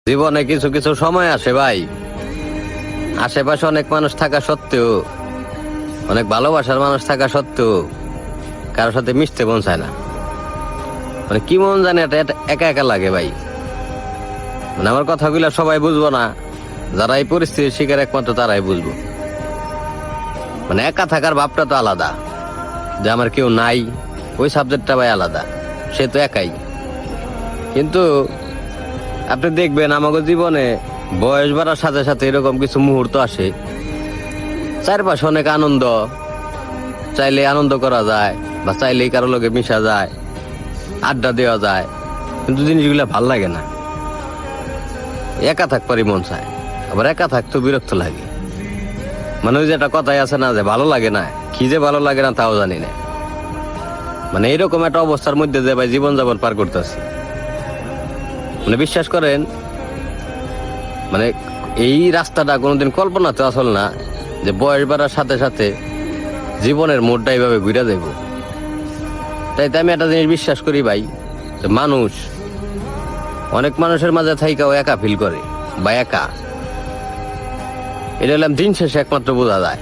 জীবনে কিছু কিছু সময় আসে ভাই, আশেপাশে অনেক মানুষ থাকা সত্ত্বেও, অনেক ভালোবাসার মানুষ থাকা সত্ত্বেও কারোর সাথে মিশতে মন চায় না। মানে কি মন জানে এটা একা একা লাগে ভাই। মানে আমার কথাগুলো সবাই বুঝবো না, যারা এই পরিস্থিতির শিকার একমাত্র তারাই বুঝবো। মানে একা থাকার ভাবটা তো আলাদা, যে আমার কেউ নাই ওই সাবজেক্টটা ভাই আলাদা, সে তো একাই। কিন্তু আপনি দেখবেন আমাদের জীবনে বয়স বাড়ার সাথে সাথে এরকম কিছু মুহূর্ত আসে, চারপাশে অনেক আনন্দ, চাইলে আনন্দ করা যায় বা চাইলেই কারো লোকে মিশা যায়, আড্ডা দেওয়া যায়, কিন্তু জিনিসগুলো ভাল লাগে না। একা থাকবারই মন চায়, আবার একা থাকতেও বিরক্ত লাগে। মানে ওই যে একটা কথাই আছে না, যে ভালো লাগে না, কি যে ভালো লাগে না তাও জানি না। মানে এরকম একটা অবস্থার মধ্যে যে ভাই জীবনযাপন পার করতেছি। মানে বিশ্বাস করেন, মানে এই রাস্তাটা কোনোদিন কল্পনাতে আসল না, যে বয়স বাড়ার সাথে সাথে জীবনের মোড়টা এইভাবে ঘুরে দেব। তাই আমি একটা জিনিস বিশ্বাস করি ভাই, যে মানুষ অনেক মানুষের মাঝে থাইকাও একা ফিল করে বা একা, এটা হলাম দিন শেষে একমাত্র বোঝা যায়।